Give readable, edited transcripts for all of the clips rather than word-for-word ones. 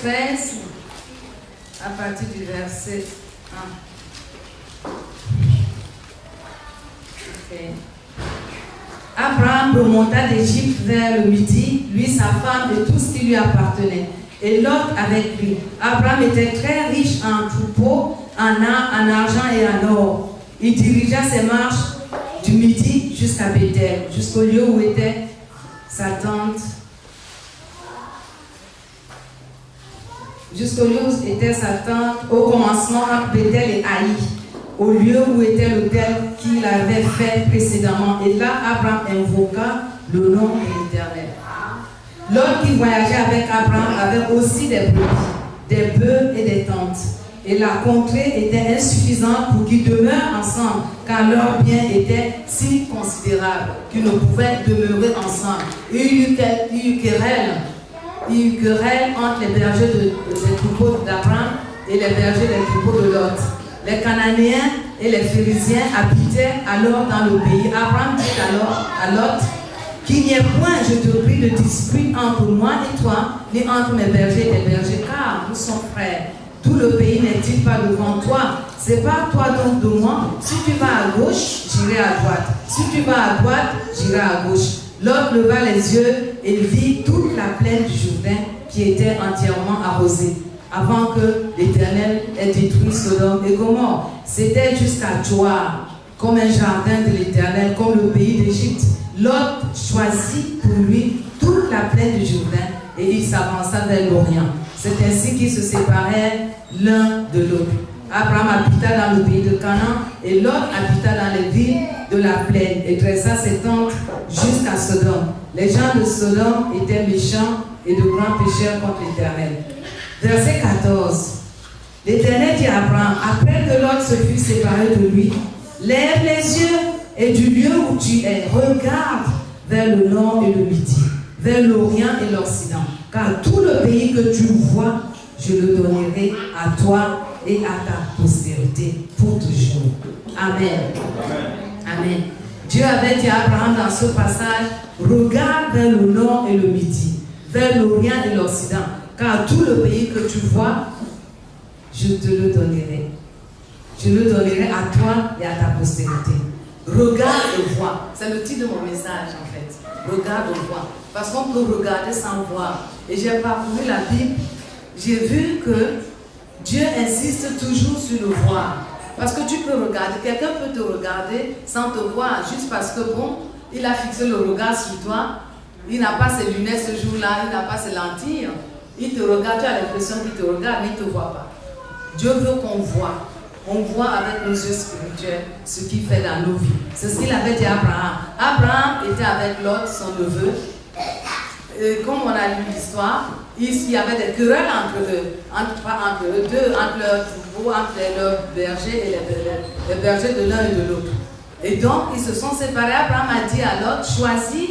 13, à partir du verset 1. Okay. Abraham remonta d'Égypte vers le midi, lui, sa femme et tout ce qui lui appartenait, et Lot avec lui. Abraham était très riche en troupeaux, en argent et en or. Il dirigea ses marches du midi jusqu'à Bethel, jusqu'au lieu où était sa tente. Jusqu'au lieu où était sa tente, au commencement entre Bethel et Haï, au lieu où était l'autel qu'il avait fait précédemment. Et là, Abraham invoqua le nom de l'Éternel. L'autre qui voyageait avec Abraham avait aussi des brebis, des bœufs et des tentes. Et la contrée était insuffisante pour qu'ils demeurent ensemble, car leurs biens étaient si considérables qu'ils ne pouvaient demeurer ensemble. Il y eut querelle entre les bergers des troupeaux d'Abraham et les bergers des troupeaux de Lot. Les Cananéens et les Phérésiens habitaient alors dans le pays. Abraham dit alors à Lot, qu'il n'y ait point, je te prie, de dispute entre moi et toi, ni entre mes bergers et tes bergers, car nous sommes frères. Tout le pays n'est-il pas devant toi? Sépare-toi donc de moi. Si tu vas à gauche, j'irai à droite. Si tu vas à droite, j'irai à gauche. Lot leva les yeux et vit toute la plaine du Jourdain qui était entièrement arrosée, avant que l'Éternel ait détruit Sodome et Gomorrhe. C'était jusqu'à Joar, comme un jardin de l'Éternel, comme le pays d'Égypte. Lot choisit pour lui toute la plaine du Jourdain et il s'avança vers l'Orient. C'est ainsi qu'ils se séparèrent l'un de l'autre. Abraham habita dans le pays de Canaan et Lot habita dans les villes de la plaine et dressa ses tentes jusqu'à Sodome. Les gens de Sodome étaient méchants et de grands pécheurs contre l'Éternel. Verset 14. L'Éternel dit à Abraham, après que Lot se fut séparé de lui, lève les yeux et du lieu où tu es, regarde vers le nord et le midi, vers l'Orient et l'Occident. Car tout le pays que tu vois, je le donnerai à toi et à ta postérité pour toujours. Amen. Amen. Dieu avait dit à Abraham dans ce passage, regarde vers le nord et le midi, vers l'Orient et l'Occident. Car tout le pays que tu vois, je te le donnerai. Je le donnerai à toi et à ta postérité. Regarde et vois. C'est le titre de mon message en fait. Regarde et vois. Parce qu'on peut regarder sans voir. Et j'ai parcouru la Bible. J'ai vu que Dieu insiste toujours sur le voir. Parce que tu peux regarder. Quelqu'un peut te regarder sans te voir. Juste parce que bon, il a fixé le regard sur toi. Il n'a pas ses lunettes ce jour-là. Il n'a pas ses lentilles. Il te regarde. Tu as l'impression qu'il te regarde, mais il ne te voit pas. Dieu veut qu'on voit. On voit avec nos yeux spirituels ce qu'il fait dans nos vies. C'est ce qu'il avait dit à Abraham. Abraham était avec Lot, son neveu. Et comme on a lu l'histoire, il y avait des querelles entre eux, entre leurs troupeaux, entre leurs bergers et les bergers de l'un et de l'autre. Et donc, ils se sont séparés. Abraham a dit à Lot, choisis,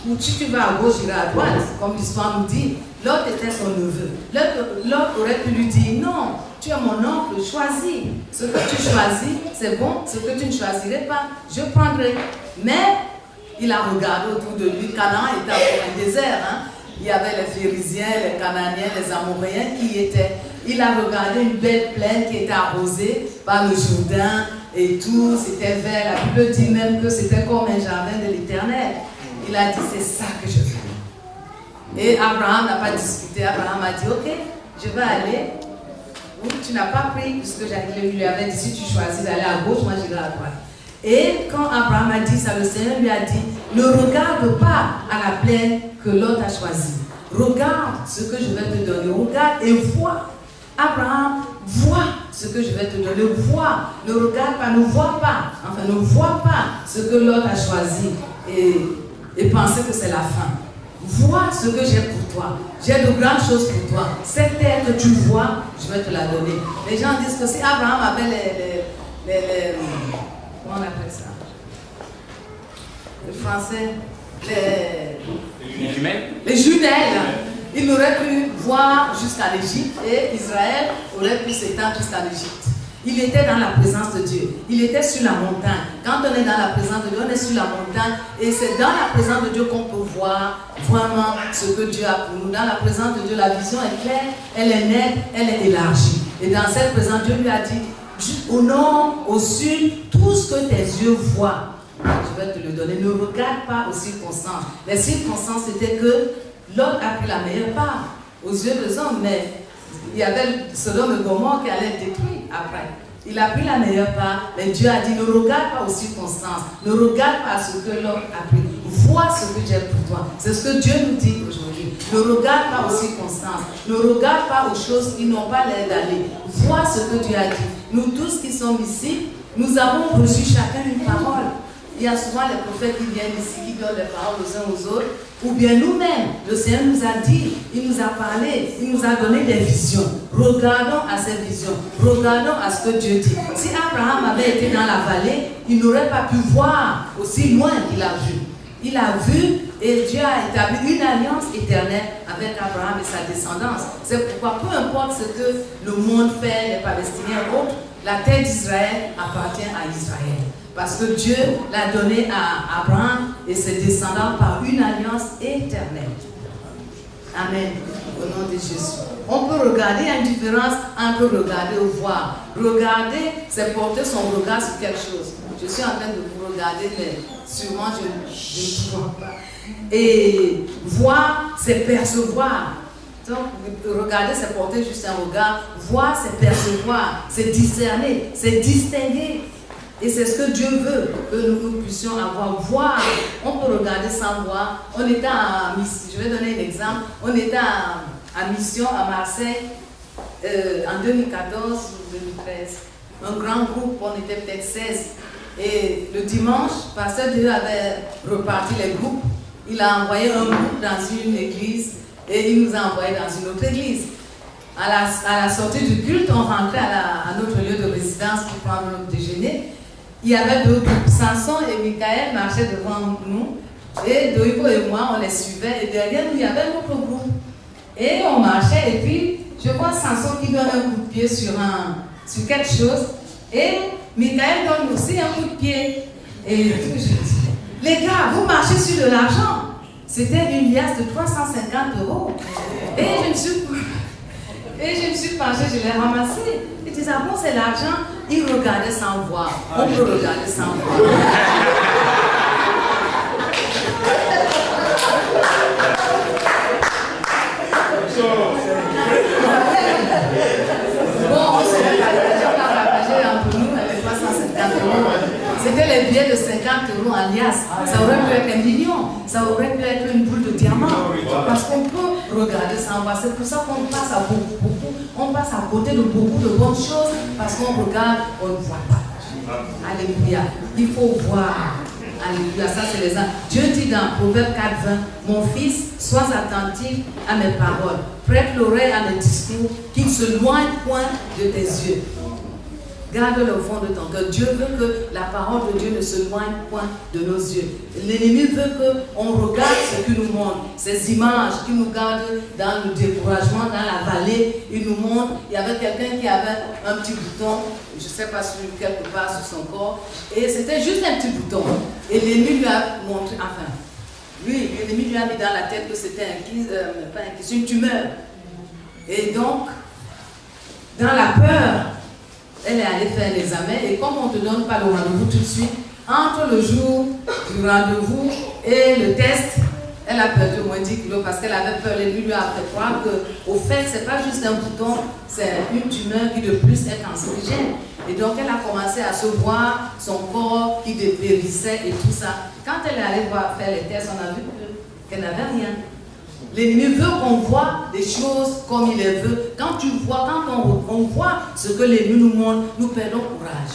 ou tu vas à gauche, j'irai à droite, comme l'histoire nous dit. Lot était son neveu. Lot aurait pu lui dire, non, tu es mon oncle, choisis. Ce que tu choisis, c'est bon. Ce que tu ne choisirais pas, je prendrai. Mais il a regardé autour de lui. Canaan était encore un désert. Hein? Il y avait les Phérésiens, les Cananéens, les Amoréens qui étaient. Il a regardé une belle plaine qui était arrosée par le Jourdain et tout. C'était vert. La Bible dit même que c'était comme un jardin de l'Éternel. Il a dit, c'est ça que je veux. Et Abraham n'a pas discuté. Abraham a dit, ok, je vais aller. Ou tu n'as pas pris, puisque je lui avais dit, si tu choisis d'aller à gauche, moi j'irai à droite. Et quand Abraham a dit ça, le Seigneur lui a dit, ne regarde pas à la plaine que Lot a choisie. Regarde ce que je vais te donner. Regarde et vois. Abraham, vois ce que je vais te donner. Vois. Ne regarde pas, ne vois pas. Enfin, ne vois pas ce que Lot a choisi. Et penser que c'est la fin. Vois ce que j'ai pour toi. J'ai de grandes choses pour toi. Cette terre que tu vois, je vais te la donner. Les gens disent que si Abraham avait comment on appelle ça? Le français, les jumelles. Les jumelles. Il aurait pu voir jusqu'à l'Égypte et Israël aurait pu s'étendre jusqu'à l'Égypte. Il était dans la présence de Dieu. Il était sur la montagne. Quand on est dans la présence de Dieu, on est sur la montagne. Et c'est dans la présence de Dieu qu'on peut voir vraiment ce que Dieu a pour nous. Dans la présence de Dieu, la vision est claire, elle est nette, elle est élargie. Et dans cette présence, Dieu lui a dit, au nord, au sud, tout ce que tes yeux voient, je vais te le donner. Ne regarde pas aux circonstances. Les circonstances, c'était que Lot a pris la meilleure part aux yeux des hommes, mais il y avait Sodome et Gomorrhe qui allait être détruit après. Il a pris la meilleure part, mais Dieu a dit, ne regarde pas aux circonstances, ne regarde pas à ce que Lot a pris. Vois ce que j'ai pour toi. C'est ce que Dieu nous dit aujourd'hui. Ne regarde pas aux circonstances, ne regarde pas aux choses qui n'ont pas l'air d'aller. Vois ce que Dieu a dit. Nous tous qui sommes ici, nous avons reçu chacun une parole. Il y a souvent les prophètes qui viennent ici, qui donnent les paroles aux uns aux autres, ou bien nous-mêmes. Le Seigneur nous a dit, il nous a parlé, il nous a donné des visions. Regardons à ces visions, regardons à ce que Dieu dit. Si Abraham avait été dans la vallée, il n'aurait pas pu voir aussi loin qu'il a vu. Il a vu et Dieu a établi une alliance éternelle avec Abraham et sa descendance. C'est pourquoi, peu importe ce que le monde fait, les Palestiniens ou autres, la terre d'Israël appartient à Israël. Parce que Dieu l'a donné à Abraham et ses descendants par une alliance éternelle. Amen. Au nom de Jésus. On peut regarder, il y a une différence entre regarder ou voir. Regarder, c'est porter son regard sur quelque chose. Je suis en train de vous regarder, mais sûrement je ne vois pas. Et voir, c'est percevoir. Donc, regarder, c'est porter juste un regard. Voir, c'est percevoir, c'est discerner, c'est distinguer. Et c'est ce que Dieu veut, que nous puissions avoir. Voir, on peut regarder sans voir. On était à mission, je vais donner un exemple. On était à mission à Marseille en 2014 ou 2013. Un grand groupe, on était peut-être 16. Et le dimanche, Pasteur Dieu avait reparti les groupes. Il a envoyé un groupe dans une église et il nous a envoyé dans une autre église. À la sortie du culte, on rentrait à notre lieu de résidence pour prendre notre déjeuner. Il y avait deux groupes. Samson et Michael marchaient devant nous. Et Doigo et moi, on les suivait. Et derrière nous, il y avait notre groupe. Et on marchait. Et puis, je vois Samson qui donne un coup de pied sur quelque chose. Et Michael donne aussi un coup de pied. Et je dis, les gars, vous marchez sur de l'argent. C'était une liasse de 350 €. Et je me suis penchée, je l'ai ramassé. Ils disaient, ah bon, c'est l'argent. Ils regardaient sans voir. On peut regarder sans voir. Bon, on se partagé entre nous avec 350 €. C'était les billets de 50 € en liasse. Ça aurait pu être 1 million. Ça aurait pu être une boule de diamant. Parce qu'on peut regarder sans voir. C'est pour ça qu'on passe à beaucoup. On passe à côté de beaucoup de bonnes choses parce qu'on regarde, on ne voit pas. Alléluia. Il faut voir. Alléluia. Ça, c'est les uns. Dieu dit dans Proverbe 4:20, mon fils, sois attentif à mes paroles. Prête l'oreille à mes discours, qu'ils ne se loignent point de tes yeux. Garde-le au fond de ton cœur. Dieu veut que la parole de Dieu ne se loigne point de nos yeux. L'ennemi veut qu'on regarde ce qu'il nous montre, ces images qui nous gardent dans le découragement, dans la vallée. Il nous montre, il y avait quelqu'un qui avait un petit bouton, je ne sais pas, sur quelque part sur son corps, et c'était juste un petit bouton. Et l'ennemi lui a montré, enfin, l'ennemi lui a mis dans la tête que c'était une tumeur. Et donc, dans la peur, elle est allée faire l'examen et comme on ne te donne pas le rendez-vous tout de suite, entre le jour du rendez-vous et le test, elle a perdu au moins 10 kilos parce qu'elle avait peur. L'ennemi lui a fait croire qu'au fait, ce n'est pas juste un bouton, c'est une tumeur qui de plus est cancérigène. Et donc elle a commencé à se voir son corps qui dépérissait et tout ça. Quand elle est allée faire les tests, on a vu qu'elle n'avait rien. L'ennemi veut qu'on voit des choses comme il les veut. Quand on voit ce que l'ennemi nous montre, nous perdons courage.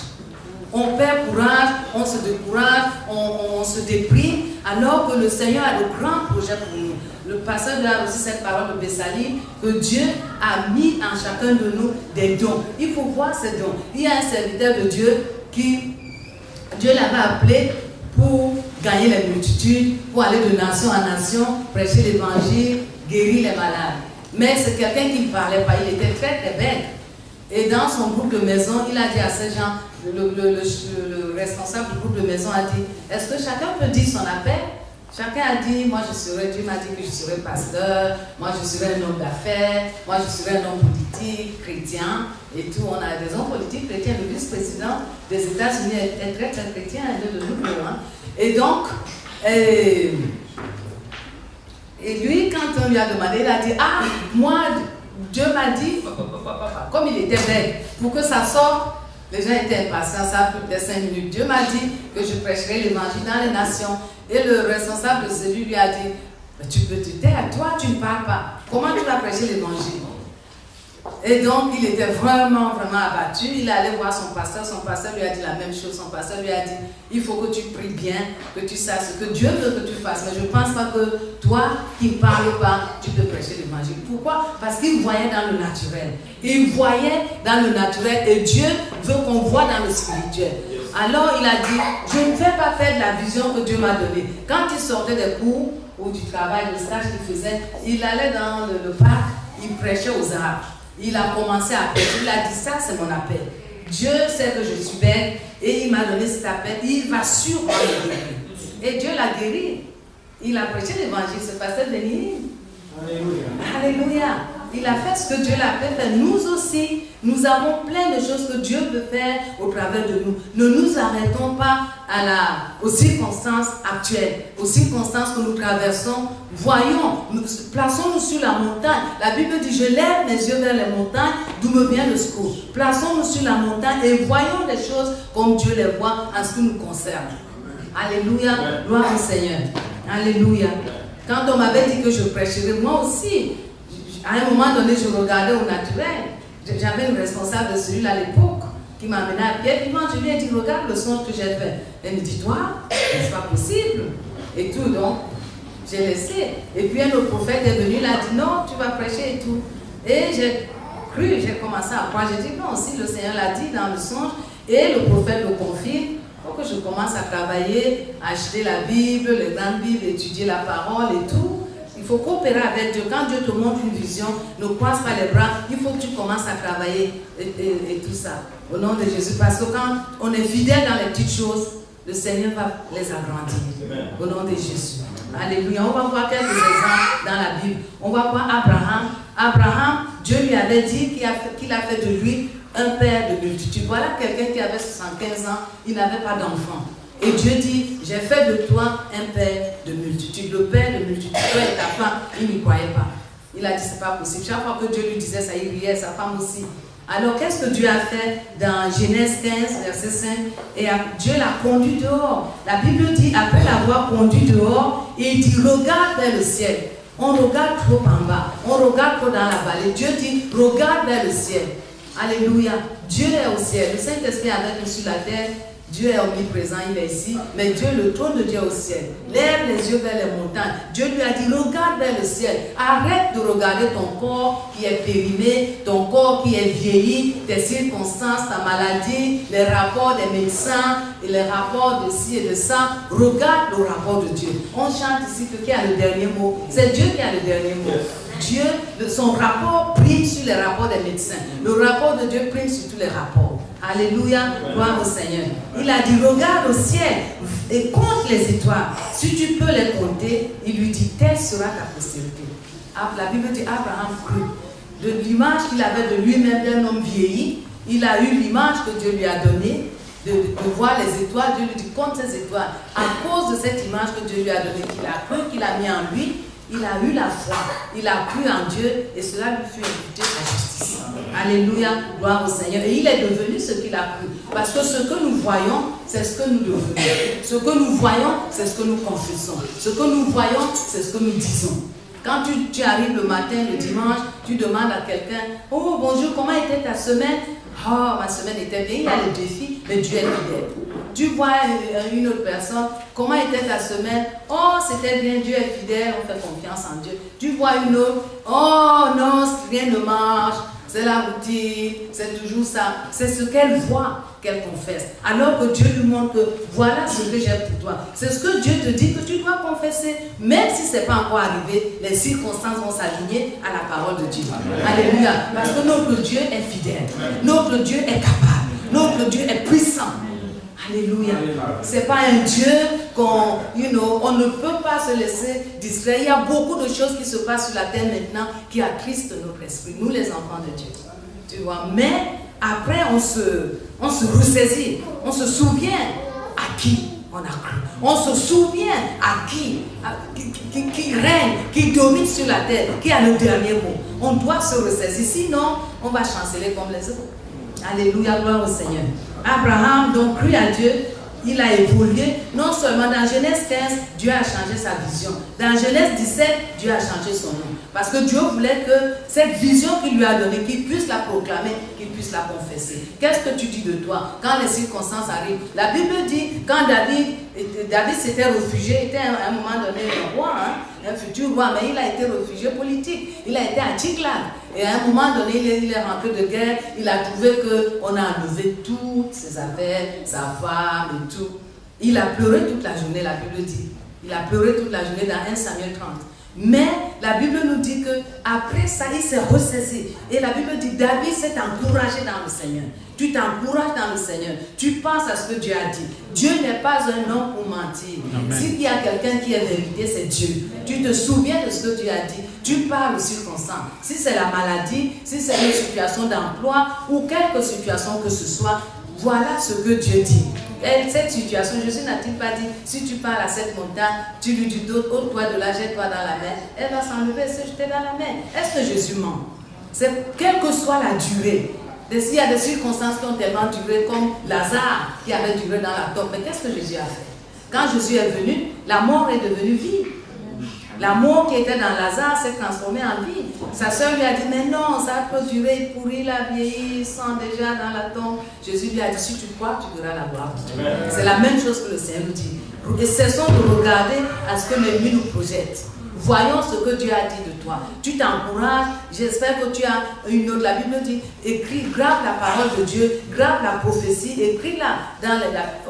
On perd courage, on se décourage, on se déprime, alors que le Seigneur a de grands projets pour nous. Le pasteur a aussi cette parole de Bessaline, que Dieu a mis en chacun de nous des dons. Il faut voir ces dons. Il y a un serviteur de Dieu qui, Dieu l'avait appelé pour gagner les multitudes, pour aller de nation en nation, prêcher l'évangile, guérir les malades. Mais c'est quelqu'un qui ne parlait pas, il était très très bête. Et dans son groupe de maison, il a dit à ces gens, le responsable du groupe de maison a dit, est-ce que chacun peut dire son appel? Chacun a dit, moi Dieu m'a dit que je serai pasteur, moi je serai un homme d'affaires, moi je serai un homme politique, chrétien, et tout. On a des hommes politiques chrétiens, le vice-président des États-Unis est très très chrétien, un de nous. Et donc, et lui, quand on lui a demandé, il a dit, ah, moi, Dieu m'a dit, comme il était bête, pour que ça sorte, les gens étaient impatients, ça a pris peut-être 5 minutes. Dieu m'a dit que je prêcherai l'évangile dans les nations. Et le responsable de celui lui a dit, tu peux te taire, toi tu ne parles pas. Comment tu vas prêcher l'évangile? Et donc il était vraiment abattu. Il allait voir son pasteur lui a dit la même chose. Son pasteur lui a dit, il faut que tu pries bien, que tu saches ce que Dieu veut que tu fasses. Mais je ne pense pas que toi qui ne parles pas, tu peux prêcher l'évangile. Pourquoi? Parce qu'il voyait dans le naturel. Il voyait dans le naturel et Dieu veut qu'on voit dans le spirituel. Alors il a dit, je ne vais pas perdre la vision que Dieu m'a donnée. Quand il sortait des cours ou du travail, du stage qu'il faisait, il allait dans le parc, il prêchait aux arbres. Il a commencé à prêcher, il a dit, ça c'est mon appel. Dieu sait que je suis belle et il m'a donné cet appel, il va sûrement me guérir. Et Dieu l'a guéri. Il a prêché l'évangile, ce pasteur Denis. Alléluia. Alléluia. Il a fait ce que Dieu l'a fait faire. Nous aussi, nous avons plein de choses que Dieu veut faire au travers de nous. Ne nous arrêtons pas aux circonstances actuelles, aux circonstances que nous traversons. Voyons, plaçons-nous sur la montagne. La Bible dit, je lève mes yeux vers les montagnes, d'où me vient le secours. Plaçons-nous sur la montagne et voyons les choses comme Dieu les voit en ce qui nous concerne. Alléluia, gloire au Seigneur. Alléluia. Quand on m'avait dit que je prêcherais, moi aussi, à un moment donné, je regardais au naturel. J'avais une responsable de celui-là à l'époque qui m'a amené à pied. Puis moi, je lui ai dit, regarde le songe que j'ai fait. Elle me dit, toi, c'est pas possible. Et tout, donc, j'ai laissé. Et puis un autre prophète est venu, il a dit, non, tu vas prêcher et tout. Et j'ai cru, j'ai commencé à croire. J'ai dit, non, si le Seigneur l'a dit dans le songe, et le prophète le confirme, il faut que je commence à travailler, à acheter la Bible, les grandes Bibles, étudier la parole et tout. Il faut coopérer avec Dieu. Quand Dieu te montre une vision, ne croise pas les bras. Il faut que tu commences à travailler et tout ça. Au nom de Jésus. Parce que quand on est fidèle dans les petites choses, le Seigneur va les agrandir. Au nom de Jésus. Alléluia. On va voir quelques exemples dans la Bible. On va voir Abraham. Abraham, Dieu lui avait dit qu'il a fait de lui un père de multitude. Voilà quelqu'un qui avait 75 ans, il n'avait pas d'enfant. Et Dieu dit, j'ai fait de toi un père de multitude. Le père de multitude, toi et ta femme, il n'y croyait pas. Il a dit, c'est pas possible. Chaque fois que Dieu lui disait ça, il riait, sa femme aussi. Alors, qu'est-ce que Dieu a fait dans Genèse 15, verset 5? Et Dieu l'a conduit dehors. La Bible dit, après l'avoir conduit dehors, il dit, regarde vers le ciel. On regarde trop en bas, on regarde trop dans la vallée. Dieu dit, regarde vers le ciel. Alléluia. Dieu est au ciel. Le Saint-Esprit est avec nous sur la terre. Dieu est omniprésent, il est ici, mais Dieu, le trône de Dieu est au ciel. Lève les yeux vers les montagnes. Dieu lui a dit, regarde vers le ciel. Arrête de regarder ton corps qui est périmé, ton corps qui est vieilli, tes circonstances, ta maladie, les rapports des médecins, et les rapports de ci et de ça. Regarde le rapport de Dieu. On chante ici que qui a le dernier mot. C'est Dieu qui a le dernier mot. Dieu, son rapport prime sur les rapports des médecins. Le rapport de Dieu prime sur tous les rapports. Alléluia, gloire au Seigneur. Il a dit, regarde au ciel et compte les étoiles. Si tu peux les compter, il lui dit, telle sera ta postérité. La Bible dit, Abraham crut. De l'image qu'il avait de lui-même d'un homme vieilli, il a eu l'image que Dieu lui a donnée, de voir les étoiles. Dieu lui dit, compte ces étoiles. À cause de cette image que Dieu lui a donnée, qu'il a cru, qu'il a mis en lui, il a eu la foi, il a cru en Dieu et cela lui fut imputé à justice. Alléluia, gloire au Seigneur. Et il est devenu ce qu'il a cru. Parce que ce que nous voyons, c'est ce que nous devenons. Ce que nous voyons, c'est ce que nous confessons. Ce que nous voyons, c'est ce que nous disons. Quand tu arrives le matin, le dimanche, tu demandes à quelqu'un, oh bonjour, comment était ta semaine? Oh, ma semaine était bien, il y a le défi, mais Dieu est fidèle. Tu vois une autre personne, comment était ta semaine? Oh, c'était bien, Dieu est fidèle, on fait confiance en Dieu. Tu vois une autre, oh non, rien ne marche, c'est la routine, c'est toujours ça. C'est ce qu'elle voit. qu'elle confesse. Alors que Dieu lui montre que voilà ce que j'ai pour toi. C'est ce que Dieu te dit que tu dois confesser. Même si ce n'est pas encore arrivé, les circonstances vont s'aligner à la parole de Dieu. Alléluia. Parce que notre Dieu est fidèle. Notre Dieu est capable. Notre Dieu est puissant. Alléluia. Ce n'est pas un Dieu qu'on, on ne peut pas se laisser distraire. Il y a beaucoup de choses qui se passent sur la terre maintenant qui attristent notre esprit, nous les enfants de Dieu. Tu vois, mais après on se ressaisit, on se souvient à qui on a cru. On se souvient à qui règne, qui domine sur la terre, qui a le dernier mot. On doit se ressaisir, sinon on va chanceler comme les autres. Alléluia, gloire au Seigneur. Abraham donc crut à Dieu, il a évolué. Non seulement dans Genèse 15, Dieu a changé sa vision. Dans Genèse 17, Dieu a changé son nom. Parce que Dieu voulait que cette vision qu'il lui a donnée, qu'il puisse la proclamer, qu'il puisse la confesser. Qu'est-ce que tu dis de toi quand les circonstances arrivent? La Bible dit, quand David s'était réfugié, était à un moment donné un roi, un futur roi, mais il a été réfugié politique. Il a été à Tchiklag. Et à un moment donné, il est rentré de guerre, il a trouvé qu'on a enlevé toutes ses affaires, sa femme et tout. Il a pleuré toute la journée, la Bible dit. Il a pleuré toute la journée dans 1 Samuel 30. Mais la Bible nous dit qu'après ça, il s'est ressaisi. Et la Bible dit, David s'est encouragé dans le Seigneur. Tu t'encourages dans le Seigneur. Tu penses à ce que Dieu a dit. Dieu n'est pas un homme pour mentir. S'il y a quelqu'un qui est vérité, c'est Dieu. Tu te souviens de ce que Dieu a dit. Tu parles aux circonstances. Si c'est la maladie, si c'est une situation d'emploi ou quelque situation que ce soit, voilà ce que Dieu dit. Et cette situation, Jésus n'a-t-il pas dit, si tu parles à cette montagne, tu lui dis d'autres, ôte-toi de là, jette-toi dans la mer, elle va s'enlever et se jeter dans la mer. Est-ce que Jésus ment? C'est quelle que soit la durée. Il y a des circonstances qui ont tellement duré, comme Lazare qui avait duré dans la tombe. Mais qu'est-ce que Jésus a fait? Quand Jésus est venu, la mort est devenue vie. La mort qui était dans Lazare s'est transformée en vie. Sa soeur lui a dit, mais non, ça peut durer, il pourrit, la vieillir, ils sont déjà dans la tombe. Jésus lui a dit, si tu crois, tu verras la gloire. C'est la même chose que le Seigneur nous dit. Et cessons de regarder à ce que l'ennemi nous projette. Voyons ce que Dieu a dit de toi. Tu t'encourages, j'espère que tu as une autre. La Bible dit, écris, grave la parole de Dieu, grave la prophétie, écris-la.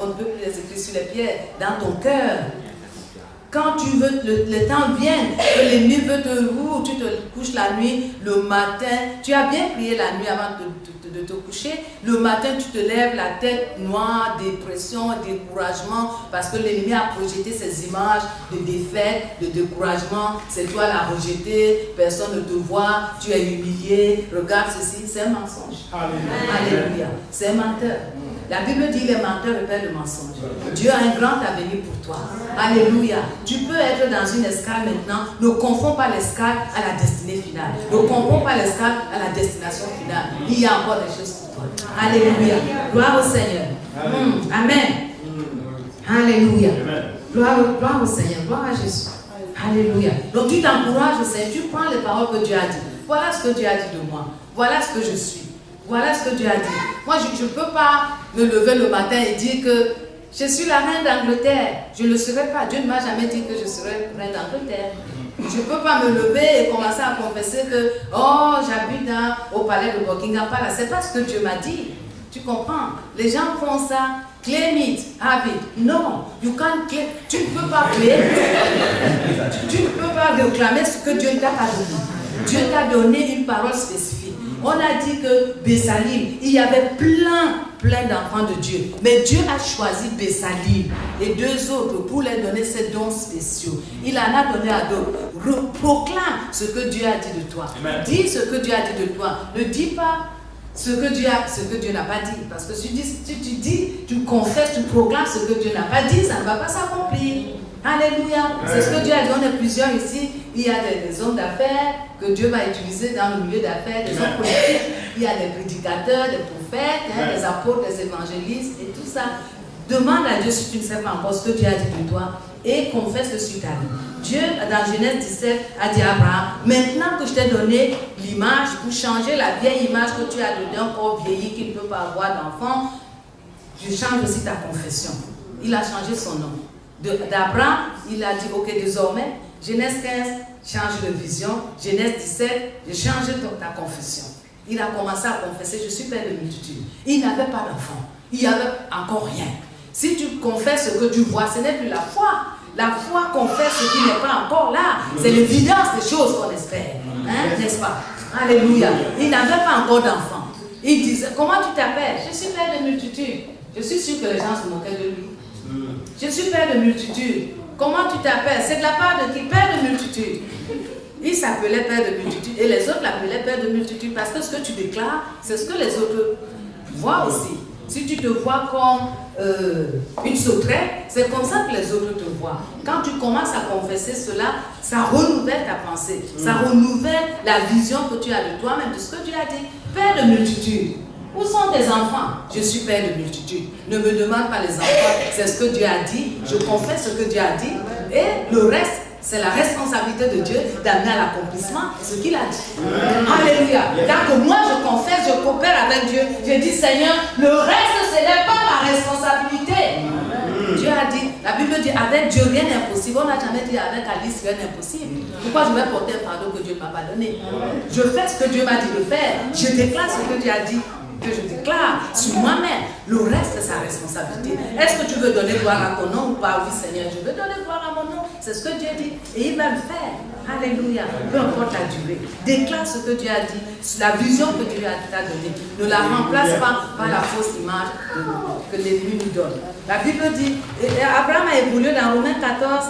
On ne peut plus les écrire sur les pierres, dans ton cœur. Quand tu veux, le temps vient, que l'ennemi veut tu te couches la nuit, le matin, tu as bien prié la nuit avant de te coucher, le matin tu te lèves la tête noire, dépression, découragement, parce que l'ennemi a projeté ces images de défaite, de découragement, c'est toi la rejetée, personne ne te voit, tu es humilié, regarde ceci, c'est un mensonge. Alléluia, c'est un menteur. La Bible dit les menteurs répètent le mensonge. Dieu a un grand avenir pour toi. Alléluia. Tu peux être dans une escale maintenant. Ne confonds pas l'escale à la destinée finale. Ne confonds pas l'escale à la destination finale. Il y a encore des choses pour toi. Alléluia. Gloire au Seigneur. Amen. Alléluia. Gloire au Seigneur. Gloire à Jésus. Alléluia. Donc tu t'encourages au Seigneur. Tu prends les paroles que Dieu a dit. Voilà ce que Dieu a dit de moi. Voilà ce que je suis. Voilà ce que Dieu a dit. Moi, je ne peux pas me lever le matin et dire que je suis la reine d'Angleterre. Je ne le serai pas. Dieu ne m'a jamais dit que je serai reine d'Angleterre. Je ne peux pas me lever et commencer à confesser que j'habite au palais de Buckingham Palace. Ce n'est pas ce que Dieu m'a dit. Tu comprends? Les gens font ça. Claim it, have it. Non, you can't claim. Tu ne peux pas claim. Tu ne peux pas réclamer ce que Dieu ne t'a pas donné. Dieu t'a donné une parole spécifique. On a dit que Bessalil, il y avait plein d'enfants de Dieu. Mais Dieu a choisi Bessalil et deux autres pour leur donner ces dons spéciaux. Il en a donné à d'autres. Proclame ce que Dieu a dit de toi. Amen. Dis ce que Dieu a dit de toi. Ne dis pas ce que Dieu n'a pas dit. Parce que si tu dis, tu confesses, tu proclames ce que Dieu n'a pas dit, ça ne va pas s'accomplir. Alléluia. C'est ce que Dieu a dit. On est plusieurs ici. Il y a des hommes d'affaires que Dieu va utiliser dans le milieu d'affaires, des hommes politiques. Il y a des prédicateurs, des prophètes, des apôtres, des évangélistes et tout ça. Demande à Dieu si tu ne sais pas encore ce que Dieu a dit de toi et confesse-le sur ta vie. Dieu, dans Genèse 17, a dit à Abraham, maintenant que je t'ai donné l'image pour changer la vieille image que tu as donnée, un corps vieilli qui ne peut pas avoir d'enfant, je change aussi ta confession. Il a changé son nom. D'Abraham, il a dit, ok, désormais, Genèse 15, change de vision. Genèse 17, je change ta confession. Il a commencé à confesser, je suis père de multitude. Il n'avait pas d'enfant. il n'y avait encore rien. Si tu confesses ce que tu vois, ce n'est plus la foi. La foi confesse ce qui n'est pas encore là. C'est l'évidence des choses qu'on espère. Hein, n'est-ce pas? Alléluia. Il n'avait pas encore d'enfant. Il disait, comment tu t'appelles? Je suis père de multitudes. Je suis sûr que les gens se moquaient de lui. Je suis père de multitudes. Comment tu t'appelles? C'est de la part de qui? Père de multitudes. Il s'appelait père de multitudes et les autres l'appelaient père de multitudes parce que ce que tu déclares, c'est ce que les autres voient aussi. Si tu te vois comme une sauterelle, c'est comme ça que les autres te voient. Quand tu commences à confesser cela, ça renouvelle ta pensée. Ça renouvelle la vision que tu as de toi-même, de ce que tu as dit. Père de multitudes. Où sont tes enfants? Je suis père de multitudes. Ne me demande pas les enfants, c'est ce que Dieu a dit. Je confesse ce que Dieu a dit. Et le reste, c'est la responsabilité de Dieu d'amener à l'accomplissement ce qu'il a dit. Alléluia. Car que moi je confesse, je coopère avec Dieu. Je dis Seigneur, le reste ce n'est pas ma responsabilité. Dieu a dit, la Bible dit avec Dieu rien n'est impossible. On n'a jamais dit avec Alice rien n'est impossible. Pourquoi je vais porter un fardeau que Dieu ne m'a pas donné? Je fais ce que Dieu m'a dit de faire. Je déclare ce que Dieu a dit. Que je déclare sur moi-même, le reste c'est sa responsabilité. Est-ce que tu veux donner gloire à ton nom ou pas? Oui Seigneur, je veux donner gloire à mon nom. C'est ce que Dieu dit et il va le faire. Alléluia. Peu importe la durée. Déclare ce que Dieu a dit, la vision que Dieu t'a donnée. Ne la remplace pas par la fausse image que l'ennemi nous donne. La Bible dit, Abraham a évolué dans Romains 14,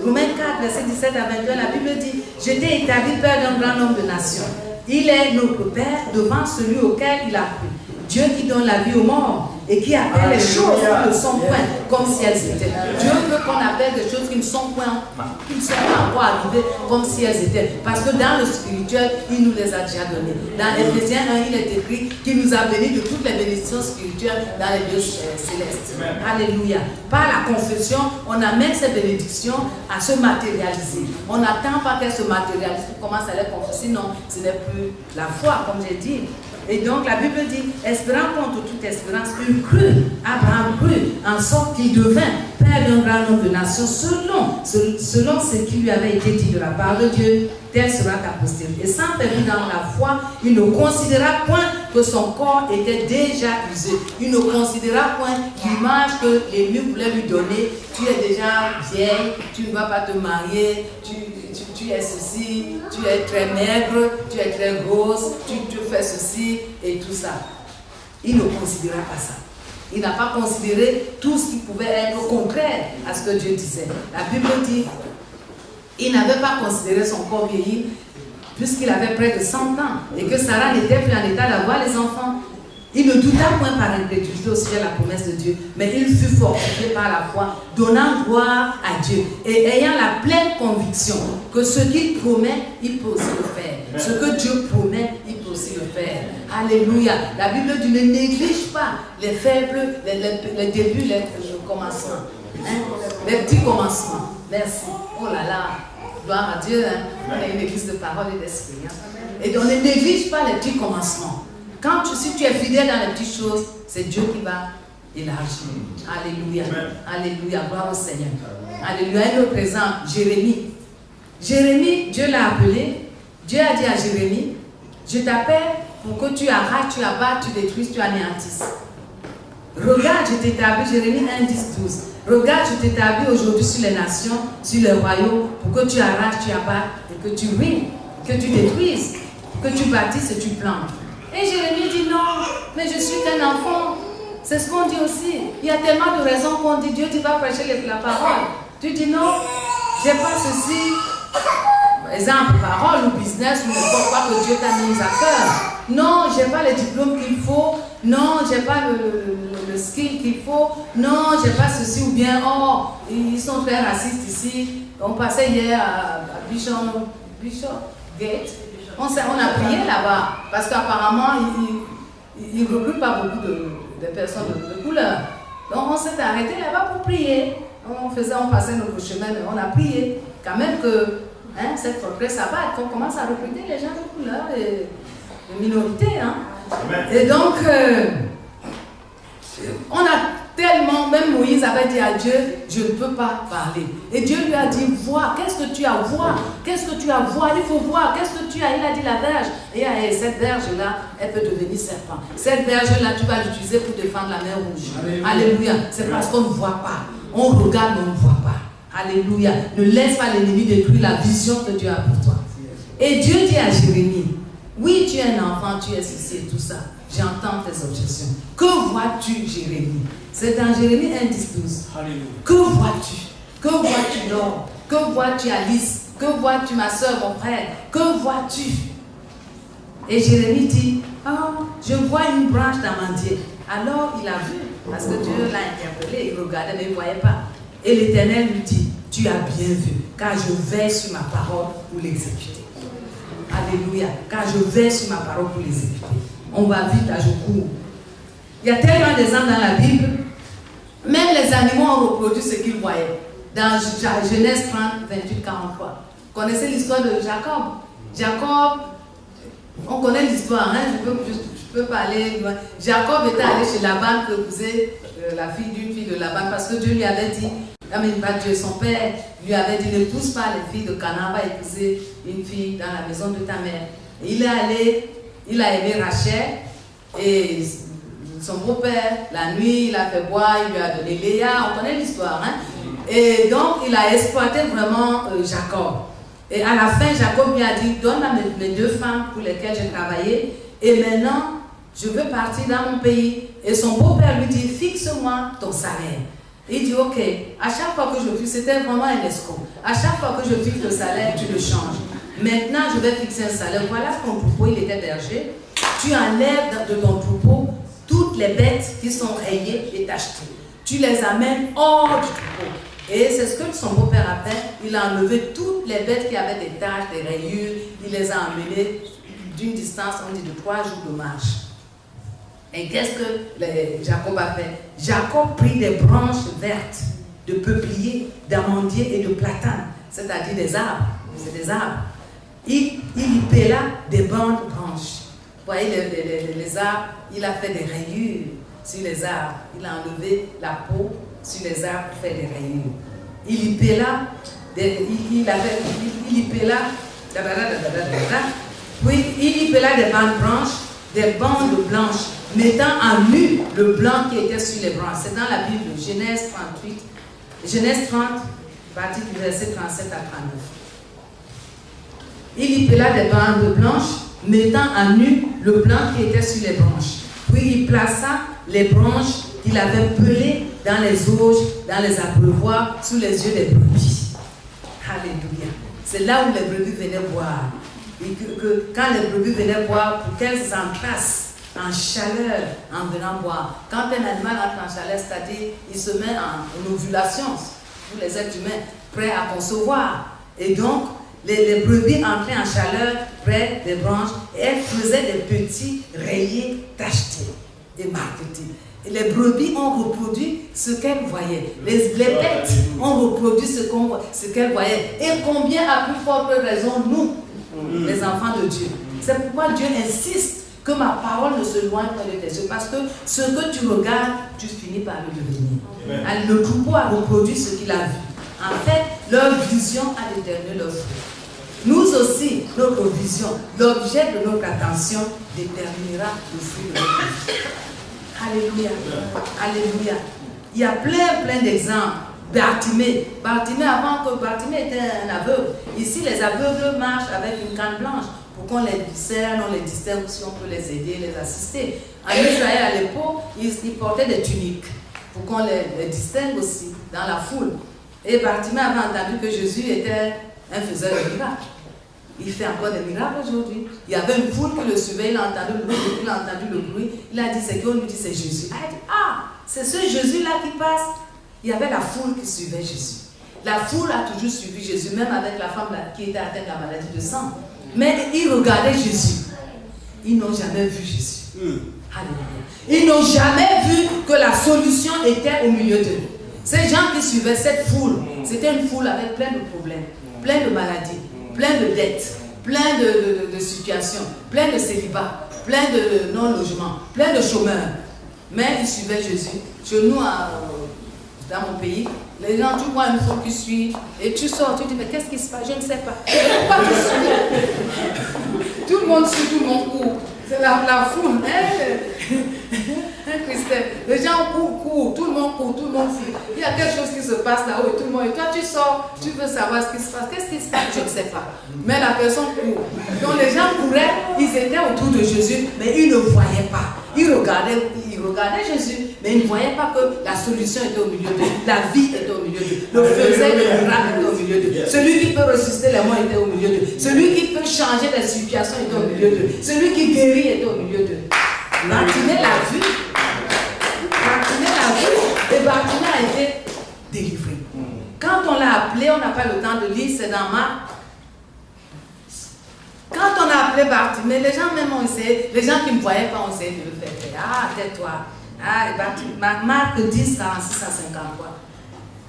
Romains 4, verset 17 à 21, la Bible dit, je t'ai établi père d'un grand nombre de nations. Il est notre Père devant celui auquel il a cru. Dieu qui donne la vie aux morts et qui appelle les choses qui ne sont point comme si elles étaient. Dieu veut qu'on appelle des choses qui ne sont point, qui ne sont pas encore arrivées comme si elles étaient. Parce que dans le spirituel, il nous les a déjà données. Dans Éphésiens 1, il est écrit qu'il nous a bénis de toutes les bénédictions spirituelles dans les lieux célestes. Alléluia. Par la confession, on amène ces bénédictions à se matérialiser. On n'attend pas qu'elles se matérialisent pour commencer à les confesser. Non, ce n'est plus la foi, comme j'ai dit. Et donc la Bible dit, espérant contre toute espérance, il crut, Abraham crut, en sorte qu'il devint père d'un grand nombre de nations, selon ce qui lui avait été dit de la part de Dieu, telle sera ta postérité. Et sans perdre dans la foi, il ne considéra point que son corps était déjà usé. Il ne considéra point l'image que l'ennemi voulait lui donner. Tu es déjà vieille, tu ne vas pas te marier, tu es ceci, tu es très maigre, tu es très grosse, tu fais ceci et tout ça. Il ne considéra pas ça. Il n'a pas considéré tout ce qui pouvait être contraire à ce que Dieu disait. La Bible dit, il n'avait pas considéré son corps vieilli puisqu'il avait près de 100 ans et que Sarah n'était plus en état d'avoir les enfants. Il ne douta point par incrédulité au sujet de la promesse de Dieu, mais il fut fortifié par la foi, donnant gloire à Dieu et ayant la pleine conviction que ce qu'il promet, il peut aussi le faire. Ce que Dieu promet, il peut aussi le faire. Alléluia. La Bible dit ne néglige pas les faibles, les débuts, les commencements. Hein? Les petits commencements. Merci. Oh là là. Gloire à Dieu. Hein? On est une église de parole et d'esprit. Hein? Et on ne néglige pas les petits commencements. Si tu es fidèle dans les petites choses, c'est Dieu qui va élargir. Alléluia. Alléluia. Gloire au Seigneur. Alléluia. Un autre exemple, Jérémie. Jérémie, Dieu l'a appelé. Dieu a dit à Jérémie, je t'appelle pour que tu arraches, tu abattes, tu détruises, tu anéantisses. Regarde, je t'établis, Jérémie 1, 10, 12. Regarde, je t'établis aujourd'hui sur les nations, sur les royaumes, pour que tu arraches, tu abattes, et que tu ruines, que tu détruises, que tu bâtisses et tu plantes. Et Jérémie dit non, mais je suis qu'un enfant. C'est ce qu'on dit aussi. Il y a tellement de raisons qu'on dit, Dieu, tu vas prêcher la parole. Tu dis non, j'ai pas ceci. Par exemple, parole ou business, ou n'importe quoi que Dieu t'a mis à cœur. Non, j'ai pas le diplôme qu'il faut. Non, j'ai pas le skill qu'il faut. Non, j'ai pas ceci ou bien, oh, ils sont très racistes ici. On passait hier à Bishop Gate. On a prié là-bas parce qu'apparemment, ils ne recrutent pas beaucoup de personnes de couleur. Donc on s'est arrêté là-bas pour prier. On passait notre chemin, mais on a prié. Quand même que cette forteresse s'abatte, on commence à recruter les gens de couleur et de minorité. Hein. Et donc, on a Tellement, même Moïse avait dit à Dieu, je ne peux pas parler. Et Dieu lui a dit, vois, qu'est-ce que tu as, vois, qu'est-ce que tu as, vois, il faut voir, qu'est-ce que tu as. Il a dit la verge. Et cette verge-là, elle peut devenir serpent. Cette verge-là, tu vas l'utiliser pour défendre la mer rouge. Alléluia. C'est parce qu'on ne voit pas. On regarde, mais on ne voit pas. Alléluia. Ne laisse pas l'ennemi détruire la vision que Dieu a pour toi. Et Dieu dit à Jérémie, oui, tu es un enfant, tu es ceci et tout ça. J'entends tes objections. Que vois-tu, Jérémie? C'est dans Jérémie 1, 10, 12. Que vois-tu? Que vois-tu, Laure? Que vois-tu, Alice? Que vois-tu, ma soeur, mon frère? Que vois-tu? Et Jérémie dit, oh, je vois une branche d'amandier. Alors il a vu, parce que Dieu l'a interpellé, il regardait, mais il ne voyait pas. Et l'Éternel lui dit, tu as bien vu, car je veille sur ma parole pour l'exécuter. Alléluia, car je veille sur ma parole pour l'exécuter. On va vite, là, je cours. Il y a tellement d'exemples dans la Bible. Même les animaux ont reproduit ce qu'ils voyaient. Dans Genèse 30, 28, 43. Vous connaissez l'histoire de Jacob? Jacob, on connaît l'histoire, hein? Je peux pas aller loin. Jacob était allé chez Laban pour épouser la fille d'une fille de Laban parce que Dieu lui avait dit, Dieu, son père lui avait dit, n'épouse pas les filles de Canaan, va épouser une fille dans la maison de ta mère. Et il est allé, il a aimé Rachel et son beau-père, la nuit, il a fait boire, il lui a donné Léa, on connaît l'histoire, hein? Et donc, il a exploité vraiment Jacob. Et à la fin, Jacob lui a dit, donne-moi mes deux femmes pour lesquelles j'ai travaillé, et maintenant, je veux partir dans mon pays. Et son beau-père lui dit, fixe-moi ton salaire. Il dit, ok, à chaque fois que je fixe, c'était vraiment un escroc. À chaque fois que je fixe le salaire, tu le changes. Maintenant, je vais fixer un salaire. Voilà ton troupeau, il était berger. Tu enlèves de ton troupeau toutes les bêtes qui sont rayées et tachetées. Tu les amènes hors du troupeau. Et c'est ce que son beau-père a fait. Il a enlevé toutes les bêtes qui avaient des taches, des rayures. Il les a emmenées d'une distance, on dit, de 3 jours de marche. Et qu'est-ce que Jacob a fait? Jacob prit des branches vertes de peuplier, d'amandier et de platane, c'est-à-dire des arbres. C'est des arbres. Il y pela des bandes branches. Vous voyez les arbres, il a fait des rayures sur les arbres. Il a enlevé la peau sur les arbres pour faire des rayures. Il y pela des bandes blanches, des bandes blanches, mettant en nu le blanc qui était sur les branches. C'est dans la Bible, Genèse 30, partie du verset 37 à 39. Il y pela des bandes blanches, mettant en nu le blanc qui était sur les branches. Puis il plaça les branches qu'il avait pelées dans les auges, dans les abreuvoirs, sous les yeux des brebis. Alléluia. C'est là où les brebis venaient boire. Et quand les brebis venaient boire, pour qu'elles entassent en chaleur en venant boire. Quand un animal entre en chaleur, c'est-à-dire il se met en ovulation pour les êtres humains, prêts à concevoir. Et donc, les brebis entraient en chaleur près des branches et elles faisaient des petits rayés tachetés et marquetés. Et les brebis ont reproduit ce qu'elles voyaient. Les bêtes ont reproduit ce qu'elles voyaient. Et combien à plus forte raison, nous, les enfants de Dieu. C'est pourquoi Dieu insiste que ma parole ne se loigne pas de tes yeux. Parce que ce que tu regardes, tu finis par le devenir. Le troupeau a reproduit ce qu'il a vu. En fait, leur vision a déterminé leur fruit. Nous aussi, notre vision, l'objet de notre attention déterminera le fruit de notre vie. Alléluia. Alléluia. Il y a plein d'exemples. Bartimée, avant que Bartimée était un aveugle. Ici, les aveugles marchent avec une canne blanche pour qu'on les discerne, on les distingue si on peut les aider, les assister. En Israël, à l'époque, ils portaient des tuniques pour qu'on les distingue aussi dans la foule. Et Bartimée avait entendu que Jésus était un faiseur de miracles. Il fait encore des miracles aujourd'hui. Il y avait une foule qui le suivait, il a entendu le bruit, il a dit, c'est qui? On lui dit, c'est Jésus. Il a dit, ah, c'est ce Jésus-là qui passe. Il y avait la foule qui suivait Jésus. La foule a toujours suivi Jésus, même avec la femme qui était atteinte de la maladie de sang. Mais ils regardaient Jésus. Ils n'ont jamais vu Jésus. Alléluia. Ils n'ont jamais vu que la solution était au milieu d'eux. Ces gens qui suivaient cette foule, c'était une foule avec plein de problèmes, plein de maladies, plein de dettes, plein de situations, plein de célibats, plein de non-logements, plein de chômeurs. Mais ils suivaient Jésus. Chez nous, dans mon pays, les gens, tu vois une foule qui suit, et tu sors, tu dis, mais qu'est-ce qui se passe? Je ne sais pas. Pourquoi tu suis? Tout le monde suit, tout le monde court. C'est la foule. Christelle, les gens courent, tout le monde court, tout le monde fuit. Il y a quelque chose qui se passe là-haut et tout le monde. Et toi, tu sors, tu veux savoir ce qui se passe. Qu'est-ce qui se passe? Je ne sais pas. Mais la personne court. Donc les gens couraient, ils étaient autour de Jésus, mais ils ne voyaient pas. Ils regardaient Jésus, mais ils ne voyaient pas que la solution était au milieu d'eux, la vie était au milieu d'eux, le faisait le miracle était au milieu d'eux, celui qui peut ressusciter les morts était au milieu d'eux, celui qui peut changer les situations était au milieu d'eux, celui qui guérit était au milieu d'eux. Bartimée l'a vu. Et Bartimée a été délivré. Quand on l'a appelé, on n'a pas le temps de lire, c'est dans Marc. Quand on a appelé Bartimée, les gens même ont essayé, les gens qui ne me voyaient pas ont essayé de le faire. Ah, tais-toi. Ah, Marc 10, 46 à 53.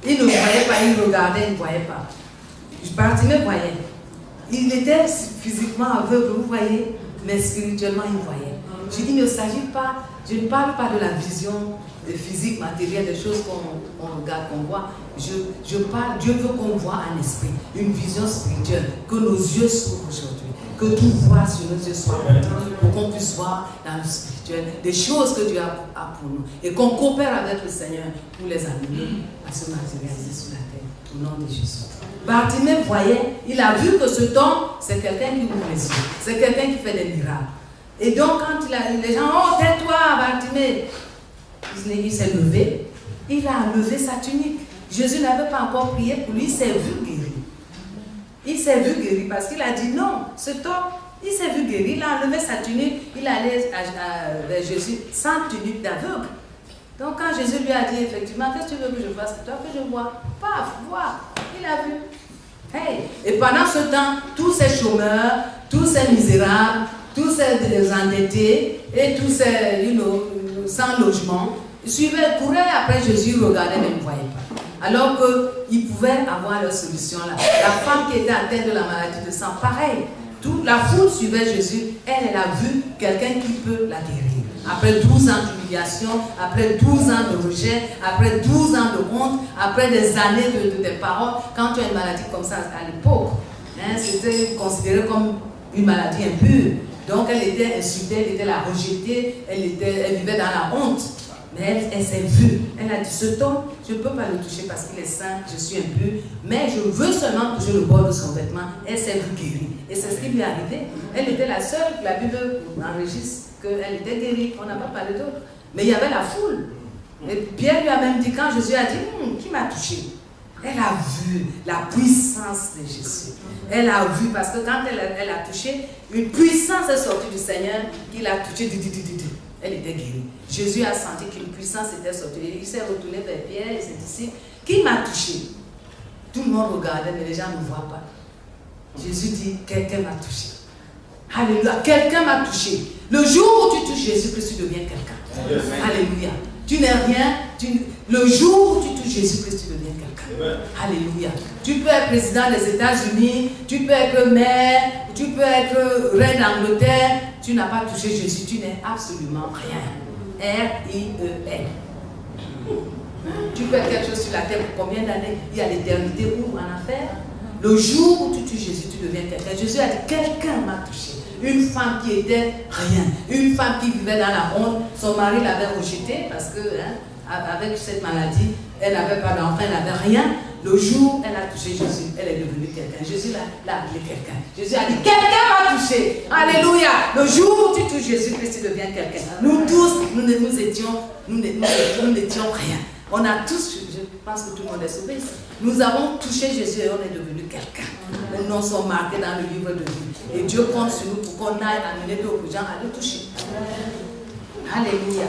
Ils ne voyaient pas, ils regardaient, ils ne voyaient pas. Bartimée voyait. Il était physiquement aveugle, vous voyez, mais spirituellement, il voyait. Je dis, il ne s'agit pas, je ne parle pas de la vision physique, matérielle, des choses qu'on regarde, qu'on voit. Je parle, Dieu veut qu'on voit un esprit, une vision spirituelle, que nos yeux s'ouvrent aujourd'hui, que tout voit sur nos yeux soit ouvert, pour qu'on puisse voir dans le spirituel des choses que Dieu a pour nous et qu'on coopère avec le Seigneur pour les amener à se matérialiser sur la terre, au nom de Jésus. Bartimée voyait, il a vu que ce don, c'est quelqu'un qui ouvre les yeux, c'est quelqu'un qui fait des miracles. Et donc, quand les gens, oh, tais-toi, Bartimée, il s'est levé, il a levé sa tunique. Jésus n'avait pas encore prié pour lui, il s'est vu guéri. Il s'est vu guéri parce qu'il a dit non, cet homme, il s'est vu guéri, il a enlevé sa tunique, il allait vers Jésus sans tunique d'aveugle. Donc, quand Jésus lui a dit effectivement, qu'est-ce que tu veux que je fasse? Toi que je vois, paf, vois, il a vu. Hey. Et pendant ce temps, tous ces chômeurs, tous ces misérables, tous ces endettés et tous ces, sans logement, couraient après Jésus, regardaient mais ne voyaient pas. Alors qu'ils pouvaient avoir leur solution là. La femme qui était atteinte de la maladie de sang, pareil. Toute la foule suivait Jésus, elle a vu quelqu'un qui peut la guérir. Après 12 ans d'humiliation, après 12 ans de rejet, après 12 ans de honte, après des années de paroles, quand tu as une maladie comme ça à l'époque, c'était considéré comme une maladie impure. Donc elle était insultée, elle était la rejetée, elle vivait dans la honte. Mais elle s'est vue. Elle a dit, cet homme, je ne peux pas le toucher parce qu'il est saint, je suis impur, mais je veux seulement toucher le bord de son vêtement. Elle s'est vue guérie. Et c'est ce qui lui est arrivé. Elle était la seule, la Bible enregistre qu'elle était guérie. On n'a pas parlé d'autre. Mais il y avait la foule. Et Pierre lui a même dit, quand Jésus a dit, qui m'a touché? Elle a vu la puissance de Jésus. Elle a vu, parce que quand elle a touché, une puissance est sortie du Seigneur, qui l'a touché, elle était guérie. Jésus a senti qu'une puissance était sortie. Il s'est retourné vers Pierre et ses disciples. Qui m'a touché? Tout le monde regardait, mais les gens ne voient pas. Jésus dit, quelqu'un m'a touché. Alléluia, quelqu'un m'a touché. Le jour où tu touches Jésus-Christ, tu deviens quelqu'un. Alléluia. Tu n'es rien. Le jour où tu touches Jésus-Christ, tu deviens quelqu'un. Alléluia. Tu peux être président des États-Unis, tu peux être maire, tu peux être reine d'Angleterre. Tu n'as pas touché Jésus, tu n'es absolument rien. R-I-E-N. Tu peux être quelque chose sur la terre pour combien d'années? Il y a l'éternité ou en affaire. Le jour où tu touches Jésus, tu deviens quelqu'un. Jésus a dit, quelqu'un m'a touché. Une femme qui était rien. Une femme qui vivait dans la honte. Son mari l'avait rejetée parce que, avec cette maladie, elle n'avait pas d'enfant, elle n'avait rien. Le jour où elle a touché Jésus, elle est devenue quelqu'un. Jésus l'a appelé quelqu'un. Jésus a dit, quelqu'un m'a touché. Alléluia. Le jour où tu touches Jésus-Christ, tu deviens quelqu'un. Nous tous, nous n'étions rien. On a tous, je pense que tout le monde est sauvé. Nous avons touché Jésus et on est devenu quelqu'un. Nos noms sont marqués dans le livre de vie. Et Dieu compte sur nous pour qu'on aille amener d'autres gens à le toucher. Alléluia.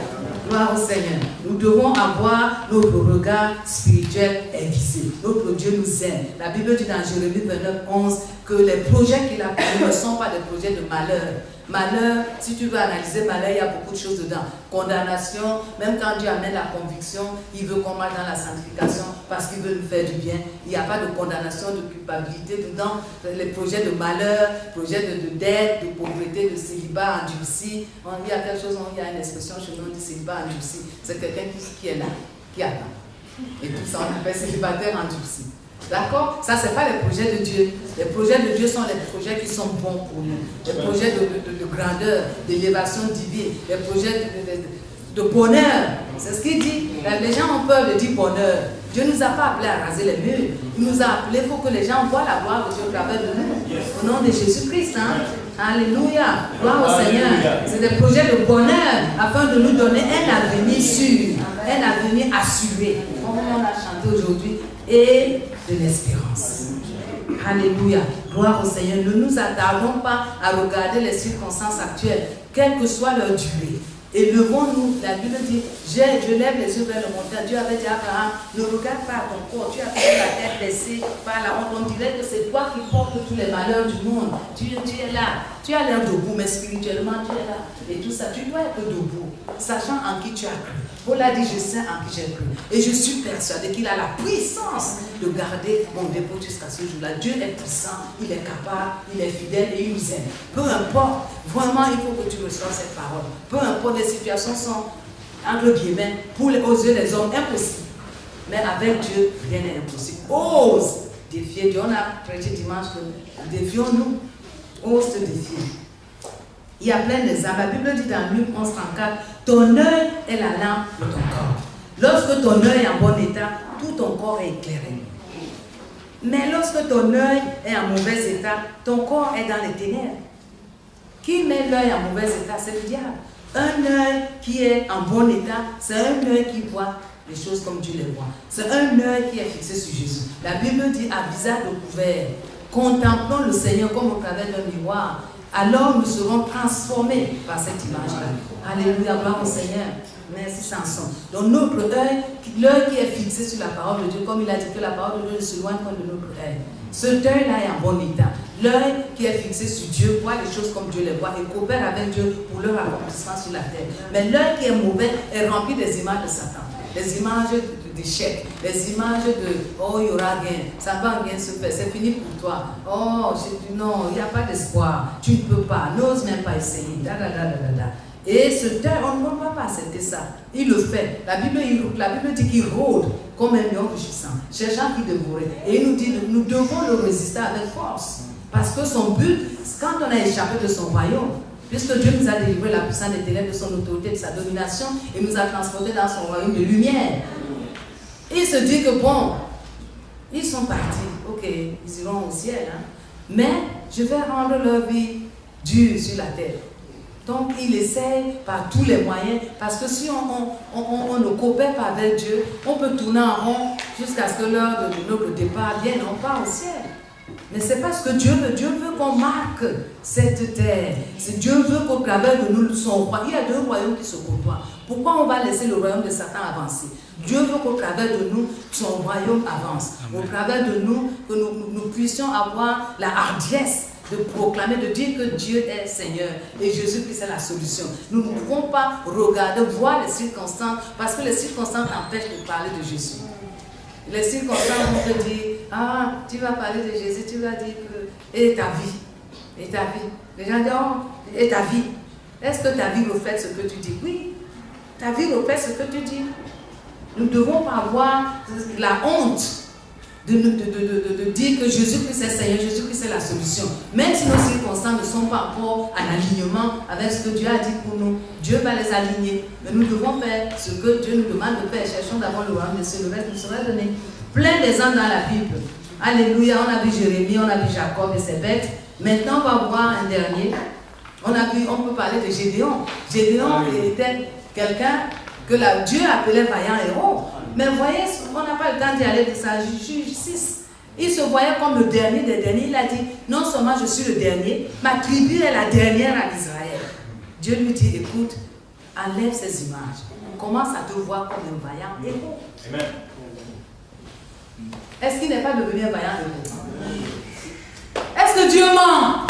Gloire au Seigneur. Nous devons avoir notre regard spirituel aiguisé. Notre Dieu nous aime. La Bible dit dans Jérémie 29, 11, que les projets qu'il a pris ne sont pas des projets de malheur. Malheur, si tu veux analyser malheur, il y a beaucoup de choses dedans. Condamnation, même quand Dieu amène la conviction, il veut qu'on marche dans la sanctification parce qu'il veut nous faire du bien. Il n'y a pas de condamnation, de culpabilité dedans. Les projets de malheur, projets de dette, de pauvreté, de célibat endurci. Il y a quelque chose, il y a une expression chez nous, on dit célibat endurci. C'est quelqu'un qui est là, qui attend. Et tout ça, on appelle célibataire endurci. D'accord? Ça, ce n'est pas les projets de Dieu. Les projets de Dieu sont les projets qui sont bons pour nous. Les projets de grandeur, d'élévation divine, les projets de bonheur. C'est ce qu'il dit. Les gens ont peur de dire bonheur. Dieu ne nous a pas appelés à raser les murs. Il nous a appelés pour que les gens voient la gloire de Dieu au travers de nous. Au nom de Jésus-Christ. Hein? Alléluia. Gloire au Seigneur. C'est des projets de bonheur afin de nous donner un avenir sûr, un avenir assuré. Comme on a chanté aujourd'hui. Et de l'espérance. Alléluia. Gloire au Seigneur. Ne nous attardons pas à regarder les circonstances actuelles, quelle que soit leur durée. Et levons-nous, la Bible dit, je lève les yeux vers le montagne. Dieu avait dit à Abraham, ne regarde pas ton corps, tu as fait la tête baissée par la honte. On dirait que c'est toi qui portes tous les malheurs du monde. Tu es là, tu as l'air debout, mais spirituellement tu es là. Et tout ça, tu dois être debout, sachant en qui tu as cru. Paul a dit, je sais en qui j'ai cru. Et je suis persuadé qu'il a la puissance de garder mon dépôt jusqu'à ce jour-là. Dieu est puissant, il est capable, il est fidèle et il nous aime. Peu importe, vraiment il faut que tu reçoives cette parole. Peu importe, les situations sont, entre guillemets, aux yeux des hommes, impossibles. Mais avec Dieu, rien n'est impossible. Ose défier Dieu. On a prêché dimanche que défions-nous. Ose te défier. Il y a plein d'exemples. La Bible dit dans Luc 11:34, ton œil est la lampe de ton corps. Lorsque ton œil est en bon état, tout ton corps est éclairé. Mais lorsque ton œil est en mauvais état, ton corps est dans les ténèbres. Qui met l'œil en mauvais état? C'est le diable. Un œil qui est en bon état, c'est un œil qui voit les choses comme Dieu les voit. C'est un œil qui est fixé sur Jésus. La Bible dit à visage découvert, contemplons le Seigneur comme au travers d'un miroir. Alors nous serons transformés par cette image-là. Alléluia, gloire au Seigneur. Merci Samson. Donc notre œil, l'œil qui est fixé sur la parole de Dieu, comme il a dit que la parole de Dieu ne se loin pas de notre œil. Cet œil-là est en bon état. L'œil qui est fixé sur Dieu voit les choses comme Dieu les voit et coopère avec Dieu pour leur accomplissement sur la terre. Mais l'œil qui est mauvais est rempli des images de Satan. Les images d'échec, les images de « oh, il y aura gain, ça va bien se faire, c'est fini pour toi. Oh, non, il n'y a pas d'espoir, tu ne peux pas, n'ose même pas essayer. » Et ce œil, on ne peut pas accepter ça. Il le fait. La Bible dit qu'il rôde comme un lion rugissant, cherchant qui dévorer. Et il nous dit que nous devons le résister avec force. Parce que son but, quand on a échappé de son royaume, puisque Dieu nous a délivré la puissance des ténèbres, de son autorité, de sa domination, et nous a transportés dans son royaume de lumière. Il se dit que bon, ils sont partis, ok, ils iront au ciel, hein, mais je vais rendre leur vie dure sur la terre. Donc il essaye par tous les moyens, parce que si on ne coopère pas avec Dieu, on peut tourner en rond jusqu'à ce que l'heure de notre départ vienne, on part au ciel. Mais c'est pas ce que Dieu veut. Dieu veut qu'on marque cette terre. Dieu veut qu'au travers de nous, son roi. Il y a deux royaumes qui se côtoient. Pourquoi on va laisser le royaume de Satan avancer? Dieu veut qu'au travers de nous, son royaume avance. Amen. Au travers de nous, que nous puissions avoir la hardiesse de proclamer, de dire que Dieu est Seigneur et Jésus-Christ est la solution. Nous ne pouvons pas regarder, voir les circonstances, parce que les circonstances empêchent de parler de Jésus. Les circonstances vont te dire, ah, tu vas parler de Jésus, tu vas dire que, et ta vie, et ta vie. Les gens disent, oh, et ta vie. Est-ce que ta vie reflète ce que tu dis? Oui, ta vie reflète ce que tu dis. Nous ne devons pas avoir la honte de dire que Jésus-Christ est Seigneur, Jésus-Christ est la solution. Même si nos circonstances ne sont pas encore en alignement avec ce que Dieu a dit pour nous, Dieu va les aligner. Mais nous devons faire ce que Dieu nous demande de faire. Cherchons d'abord le royaume de Dieu, le reste nous sera donné. Plein d'exemples dans la Bible. Alléluia, on a vu Jérémie, on a vu Jacob et ses bêtes. Maintenant, on va voir un dernier. On peut parler de Gédéon. Gédéon était quelqu'un que Dieu appelait vaillant héros. Mais vous voyez, on n'a pas le temps d'y aller de ça. Juge 6. Il se voyait comme le dernier des derniers. Il a dit, non seulement je suis le dernier, ma tribu est la dernière à Israël. Dieu lui dit, écoute, enlève ces images. Commence à te voir comme un vaillant héros. Amen. Est-ce qu'il n'est pas devenu un vaillant héros? Est-ce Est-ce que Dieu ment?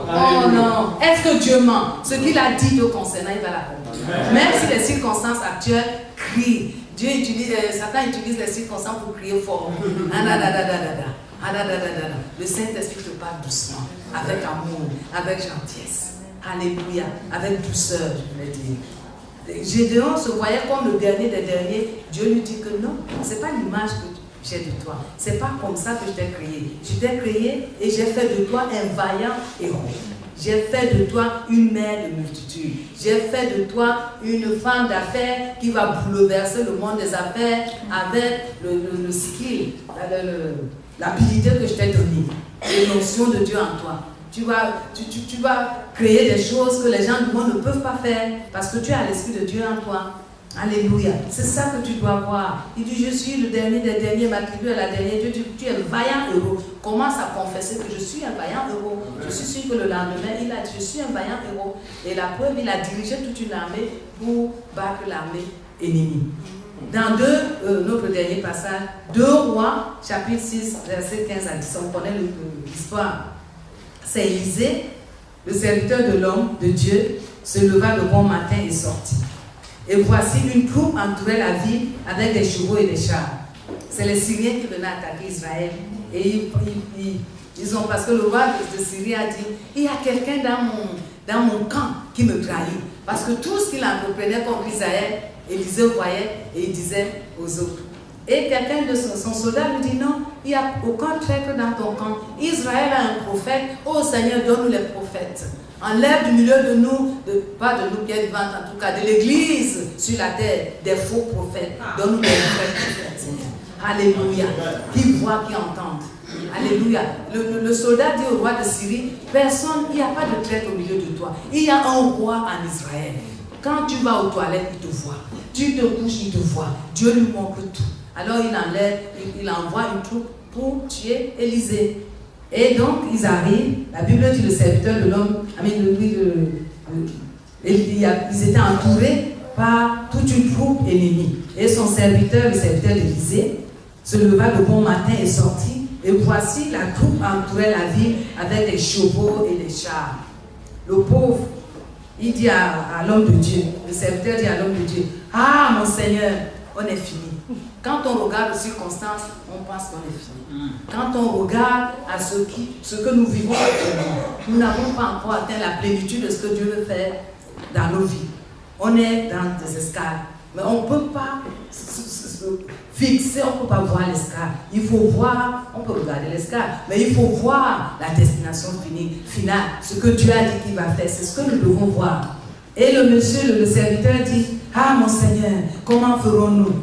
Oh non. Est-ce que Dieu ment? Ce qu'il a dit te concernant, il va l'accomplir. Même si les circonstances actuelles crient. Satan utilise les circonstances pour crier fort. Le Saint-Esprit te parle doucement, avec amour, avec gentillesse. Alléluia. Avec douceur, je voulais dire. Gédéon se voyait comme le dernier des derniers. Dieu lui dit que non, ce n'est pas l'image que j'ai de toi. Ce n'est pas comme ça que je t'ai créé. Je t'ai créé et j'ai fait de toi un vaillant héros. J'ai fait de toi une mère de multitude. J'ai fait de toi une femme d'affaires qui va bouleverser le monde des affaires avec le skill, l'habilité que je t'ai donnée, les notions de Dieu en toi. Tu vas créer des choses que les gens du monde ne peuvent pas faire parce que tu as l'Esprit de Dieu en toi. Alléluia. C'est ça que tu dois voir. Il dit, je suis le dernier des derniers, ma tribu est la dernière. Dieu dit, tu es un vaillant héros. Commence à confesser que je suis un vaillant héros. Je suis sûr que le lendemain, il a dit, je suis un vaillant héros. Et la preuve, il a dirigé toute une armée pour battre l'armée ennemie. Dans notre dernier passage, 2 Rois, chapitre 6, verset 15 à 10, on connaît l'histoire. C'est Élisée, le serviteur de l'homme, de Dieu, se leva le bon matin et sortit. Et voici une troupe entourait la ville avec des chevaux et des chars. C'est les Syriens qui venaient attaquer Israël. Et ils ont, parce que le roi de Syrie a dit, il y a quelqu'un dans mon camp qui me trahit. Parce que tout ce qu'il entreprenait contre Israël, Élisée voyait et il disait aux autres. Et quelqu'un de son soldat lui dit, non, il n'y a aucun traître dans ton camp. Israël a un prophète. Oh Seigneur, donne-nous les prophètes. Enlève du milieu de nous, pas de nous qui est vivante en tout cas, de l'église sur la terre, des faux prophètes. Donne-nous des vrais prophètes, Seigneur. Alléluia. Qui voient, qui entendent. Alléluia. Le soldat dit au roi de Syrie, personne, il n'y a pas de traître au milieu de toi. Il y a un roi en Israël. Quand tu vas aux toilettes, il te voit. Tu te couches, il te voit. Dieu lui montre tout. Alors il envoie une troupe pour tuer Élisée. Et donc ils arrivent, la Bible dit le serviteur de l'homme, ils étaient entourés par toute une troupe ennemie. Et son serviteur, le serviteur d'Élisée, se leva de bon matin et sortit. Et voici la troupe entourait la ville avec des chevaux et des chars. Le pauvre, il dit à l'homme de Dieu, le serviteur dit à l'homme de Dieu, ah mon Seigneur, on est fini. Quand on regarde aux circonstances, on pense qu'on est fini. Quand on regarde à ce que nous vivons actuellement, nous n'avons pas encore atteint la plénitude de ce que Dieu veut faire dans nos vies. On est dans des escales, mais on ne peut pas se fixer, on ne peut pas voir l'escale. Il faut voir, on peut regarder l'escale, mais il faut voir la destination finale, ce que Dieu a dit qu'il va faire, c'est ce que nous devons voir. Et le monsieur, le serviteur dit, ah mon Seigneur, comment ferons-nous?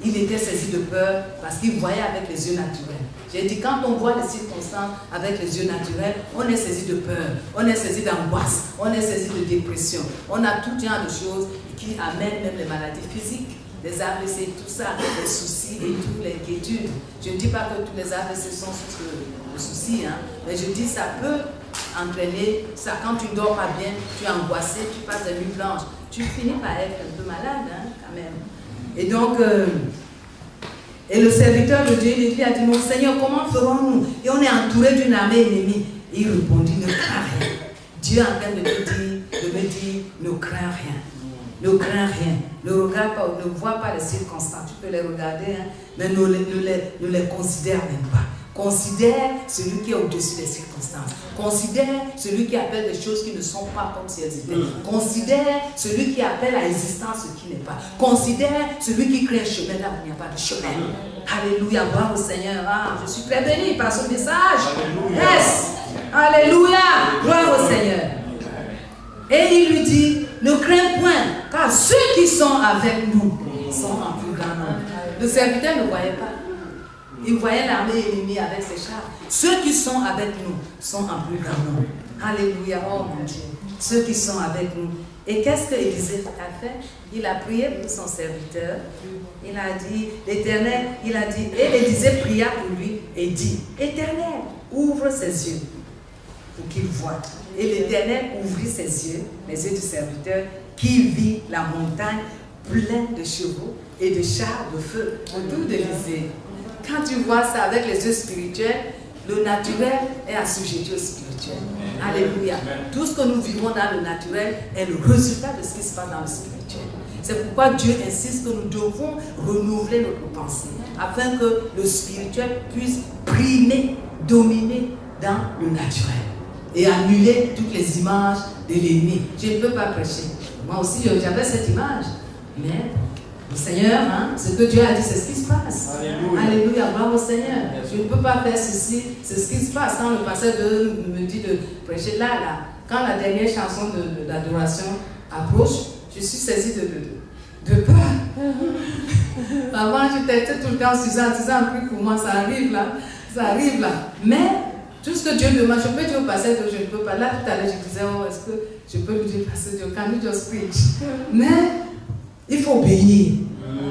Il était saisi de peur parce qu'il voyait avec les yeux naturels. J'ai dit, quand on voit les circonstances avec les yeux naturels, on est saisi de peur, on est saisi d'angoisse, on est saisi de dépression. On a tout genre de choses qui amènent même les maladies physiques, les AVC, tout ça, les soucis et toutes les inquiétudes. Je ne dis pas que tous les AVC sont sous le souci, hein, mais je dis ça peut entraîner ça. Quand tu ne dors pas bien, tu es angoissé, tu passes des nuits blanches, tu finis par être un peu malade, hein, quand même. Et donc, et le serviteur de Dieu, il a dit, mon Seigneur, comment ferons-nous? Et on est entouré d'une armée ennemie. Et il répondit, ne crains rien. Dieu est en train de me dire, ne crains rien. Ne crains rien. Ne regarde pas, ne vois pas les circonstances. Tu peux les regarder, hein, mais ne les considère même pas. Considère celui qui est au-dessus des circonstances. Considère celui qui appelle des choses qui ne sont pas comme si elles étaient. Considère celui qui appelle à l'existence ce qui n'est pas. Considère celui qui crée un chemin là où il n'y a pas de chemin. Alléluia, gloire au Seigneur. Ah, je suis très béni par ce message. Yes. Alléluia, gloire au Seigneur. Et il lui dit, ne crains point, car ceux qui sont avec nous sont en plus grand nombre. Le serviteur ne voyait pas. Il voyait l'armée ennemie avec ses chars. Ceux qui sont avec nous sont en plus grand nombre. Alléluia, oh mon Dieu. Ceux qui sont avec nous. Et qu'est-ce que Élisée a fait? Il a prié pour son serviteur. Il a dit, l'Éternel, il a dit, et Élisée pria pour lui et dit, Éternel, ouvre ses yeux pour qu'il voie. Et l'Éternel ouvrit ses yeux, les yeux du serviteur, qui vit la montagne pleine de chevaux et de chars de feu autour d'Élisée. Quand tu vois ça avec les yeux spirituels, le naturel est assujetti au spirituel. Alléluia. Tout ce que nous vivons dans le naturel est le résultat de ce qui se passe dans le spirituel. C'est pourquoi Dieu insiste que nous devons renouveler notre pensée afin que le spirituel puisse primer, dominer dans le naturel et annuler toutes les images de l'ennemi. Je ne peux pas prêcher. Moi aussi, j'avais cette image. Mais le Seigneur, ce que Dieu a dit, c'est ce qui se passe. Alléluia, gloire au Seigneur. Je ne peux pas faire ceci, c'est ce qui se passe. Quand le pasteur me dit de prêcher là, quand la dernière chanson d'adoration approche, je suis saisie de peur. Avant, j'étais tout le temps Suzanne, pour moi, ça arrive là. Mais tout ce que Dieu demande, je peux dire au pasteur que je ne peux pas. Là, tout à l'heure, je disais, est-ce que je peux lui dire, pasteur Dieu, can you just preach? Mais il faut obéir.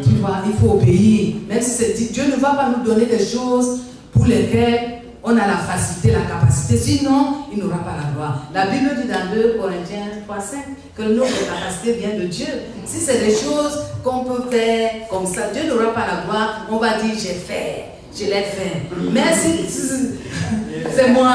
Tu vois, il faut obéir. Même si c'est dit, Dieu ne va pas nous donner des choses pour lesquelles on a la facilité, la capacité. Sinon, il n'aura pas la gloire. La Bible dit dans 2 Corinthiens 3:5 que notre capacité vient de Dieu. Si c'est des choses qu'on peut faire comme ça, Dieu n'aura pas la gloire. On va dire, j'ai fait. Je l'ai fait. Mais si c'est moi.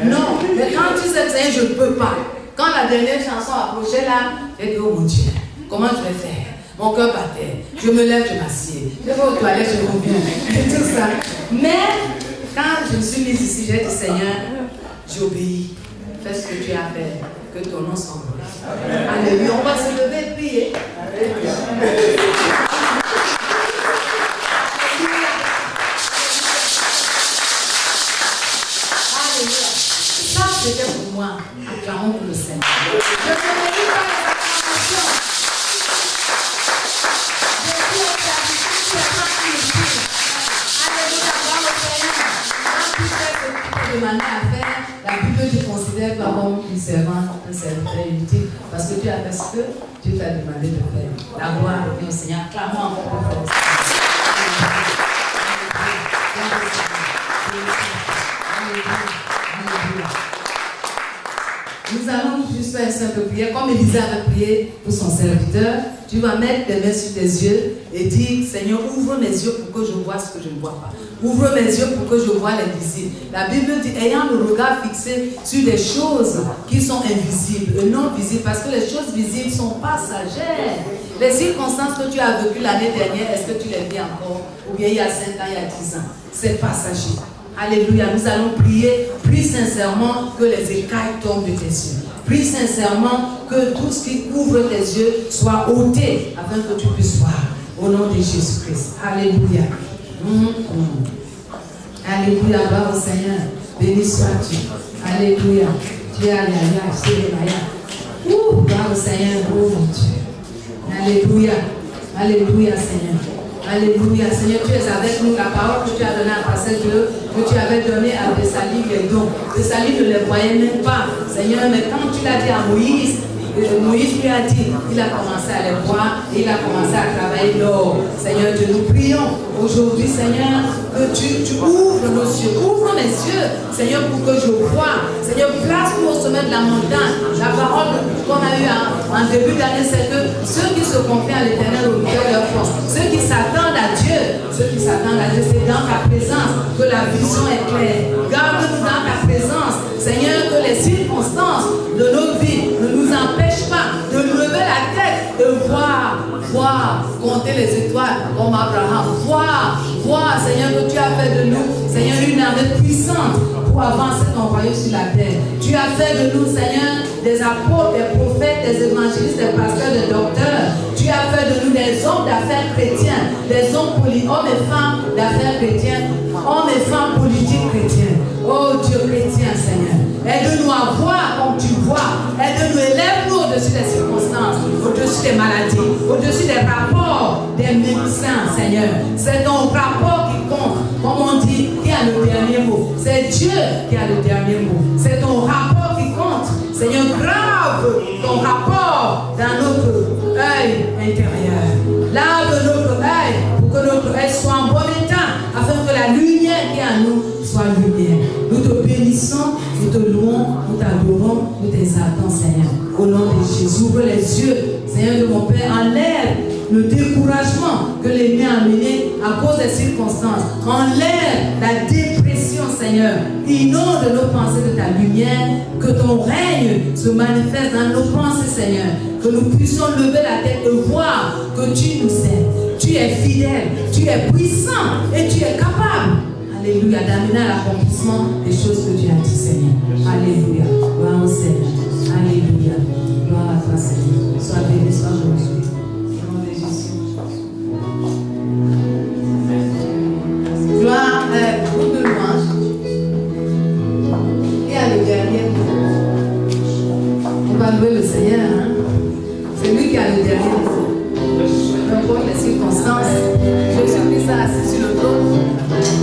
Non. Mais quand tu sais que je ne peux pas. Quand la dernière chanson approchait là, j'ai dit, oh mon Dieu, comment je vais faire? Mon cœur battait. Je me lève, je m'assieds. Je vais aux toilettes, je reviens. Et tout ça. Mais quand je me suis mise ici, j'ai dit, Seigneur, j'obéis. Fais ce que tu as fait. Que ton nom soit glorifié. Alléluia. On va se lever et prier. Alléluia. Ça, c'était pour moi. Acclamons pour le Seigneur. Je ne me dis pas les acclamations. Je suis au service, je suis à ici. Alléluia, gloire au Seigneur. Quand tu fais ce que tu te demandé à faire, la Bible te considère comme un serviteur inutile. Parce que tu as fait ce que Dieu t'a demandé de faire. La gloire au Seigneur. Acclamons encore pour le Seigneur. Nous allons juste faire une simple prière. Comme Élisée avait prié pour son serviteur, tu vas mettre tes mains sur tes yeux et dire, Seigneur, ouvre mes yeux pour que je vois ce que je ne vois pas. Ouvre mes yeux pour que je vois l'invisible. La Bible dit, ayant le regard fixé sur des choses qui sont invisibles et non visibles, parce que les choses visibles sont passagères. Les circonstances que tu as vécues l'année dernière, est-ce que tu les vis encore? Ou bien il y a 5 ans, il y a 10 ans? C'est passager. Alléluia, nous allons prier. Prie sincèrement que les écailles tombent de tes yeux. Prie sincèrement que tout ce qui couvre tes yeux soit ôté afin que tu puisses voir. Au nom de Jésus-Christ. Alléluia. Alléluia, gloire au Seigneur. Béni sois-tu. Alléluia. Tu es Alléluia. Gloire au Seigneur. Oh mon Dieu. Alléluia. Alléluia, Seigneur. Alléluia, Seigneur, tu es avec nous. La parole que tu as donnée à passer Dieu, que tu avais donnée à Bessalie, les dons. Bessalie ne les voyait même pas, Seigneur, mais quand tu l'as dit à Moïse, Moïse lui a dit, il a commencé à les voir et il a commencé à travailler l'or. Seigneur Dieu, nous prions aujourd'hui, Seigneur, que tu ouvres nos yeux, ouvre mes yeux, Seigneur, pour que je vois. Seigneur, place-nous au sommet de la montagne. La parole qu'on a eue en début d'année, c'est que ceux qui se confient à l'Éternel au milieu de leur force, ceux qui s'attendent à Dieu, c'est dans ta présence que la vision est claire. Garde-nous dans ta présence, Seigneur, que les circonstances de nos vies ne nous empêchent pas de lever la tête, de voir, compter les étoiles comme Abraham, voir, Seigneur, que tu as fait de nous, Seigneur, une armée puissante pour avancer ton royaume sur la terre. Tu as fait de nous, Seigneur, des apôtres, des prophètes, des évangélistes, des pasteurs, des docteurs. Tu as fait de nous des hommes d'affaires chrétiens, des hommes et femmes d'affaires chrétiens, hommes et femmes politiques chrétiens. Oh Dieu chrétien, Seigneur, aide-nous à voir comme tu vois. Aide-nous, élève-nous au-dessus des circonstances, au-dessus des maladies, au-dessus des rapports des médecins, Seigneur. C'est ton rapport qui compte, comme on dit, qui a le dernier mot. C'est Dieu qui a le dernier mot. C'est ton rapport qui compte. Seigneur, grave ton rapport dans notre œil intérieur. Lave notre œil pour que notre œil soit en bon état, afin que la lumière qui est en nous soit lumière. Nous te bénissons, nous te louons, nous t'adorons, nous t'exaltons, Seigneur. Au nom de Jésus, ouvre les yeux, Seigneur de mon Père, enlève le découragement que l'ennemi a amené à cause des circonstances. Enlève la dépression, Seigneur. Seigneur, inonde nos pensées de ta lumière, que ton règne se manifeste dans nos pensées, Seigneur, que nous puissions lever la tête et voir que tu nous aimes, tu es fidèle, tu es puissant et tu es capable, alléluia, d'amener à l'accomplissement des choses que tu as dit, Seigneur. Alléluia, gloire au Seigneur, alléluia, gloire à toi, Seigneur, sois béni, sois glorifié. Au nom de Jésus. Gloire, groupe de louange. Et à le dernier. On va louer le Seigneur. Hein? C'est lui qui a le dernier. Peu importe les circonstances. Jésus-Christ a assis sur le trône.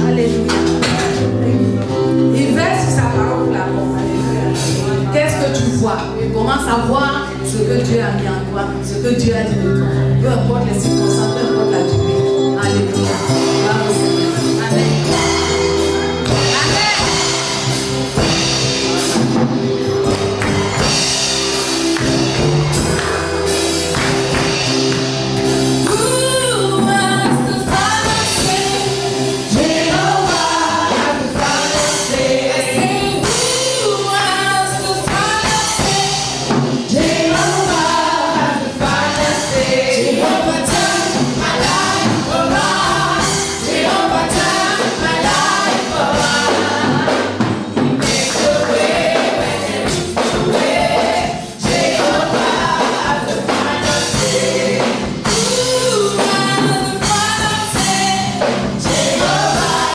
Alléluia. Il verse sa parole pour la mort. Qu'est-ce que tu vois? Comment savoir ce que Dieu a mis en toi, ce que Dieu a dit de toi? Peu importe les circonstances.